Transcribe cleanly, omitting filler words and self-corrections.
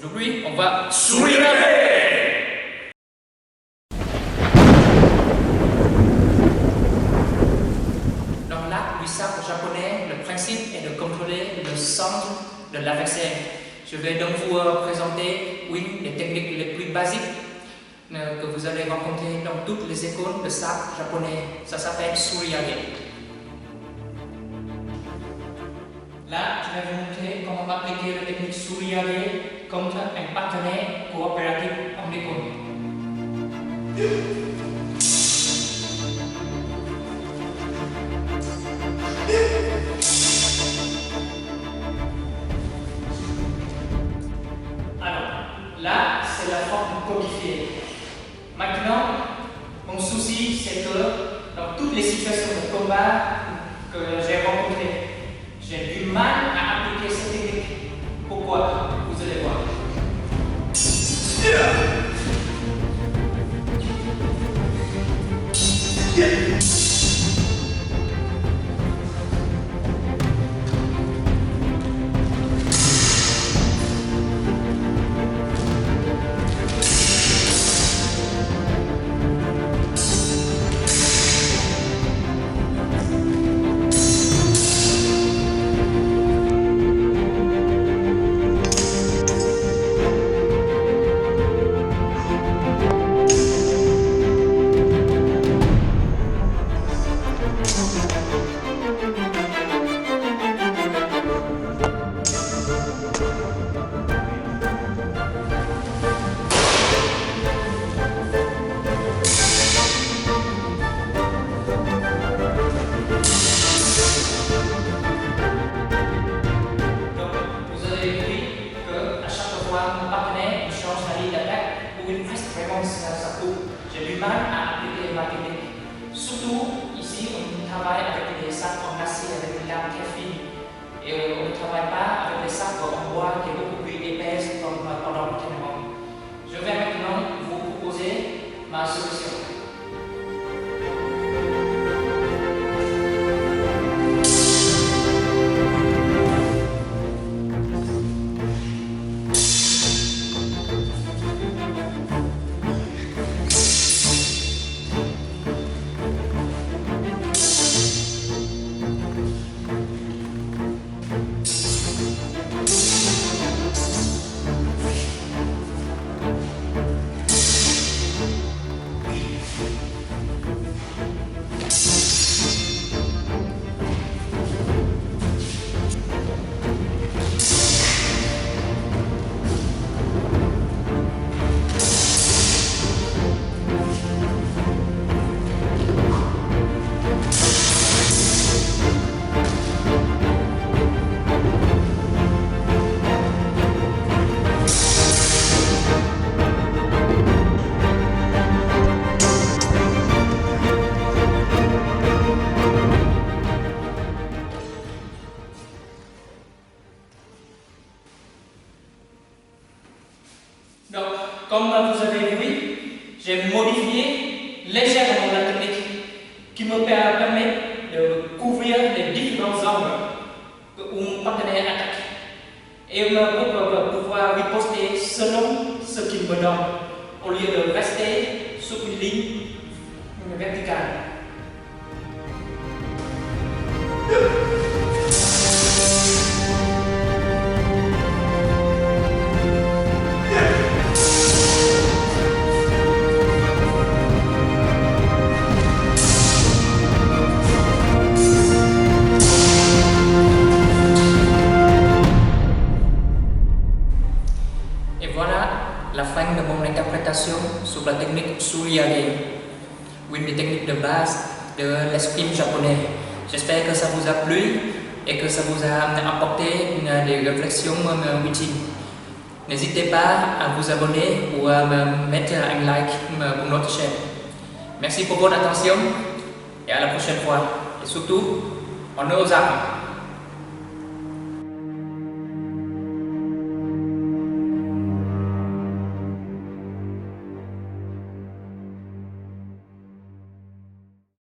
Aujourd'hui, on va sourire. Dans l'art du sabre japonais, le principe est de contrôler le centre de l'adversaire. Je vais donc vous présenter, les techniques les plus basiques que vous allez rencontrer dans toutes les écoles de sabre japonais. Ça s'appelle Suriyage. Là, je vais vous montrer comment appliquer la technique Suriyage contre un partenaire coopératif en école. Alors, là, c'est la forme codifiée. Maintenant, mon souci, c'est que dans toutes les situations de combat que j'ai rencontrées, j'ai du mal à appliquer cette technique. Pourquoi? Vous allez voir. Mon partenaire change la ligne d'attaque ou il reste vraiment sa coupe. J'ai du mal à appliquer ma technique. Surtout, ici, on travaille avec des sabres en acier avec des lames très fines. Et on ne travaille pas avec des sabres en bois qui est beaucoup plus épaisse comme pendant l'entraînement. Je vais maintenant vous proposer ma solution. Donc, comme vous avez vu, j'ai modifié légèrement la technique qui me permet de couvrir les différents angles où mon partenaire attaque et pour pouvoir riposter selon ce qu'il me donne au lieu de rester sur une ligne verticale. La fin de mon interprétation sur la technique Suriyage, une des techniques de base de l'escrime japonais. J'espère que ça vous a plu et que ça vous a apporté des réflexions utiles. N'hésitez pas à vous abonner ou à mettre un like pour notre chaîne. Merci pour votre attention et à la prochaine fois. Et surtout, honneur aux armes.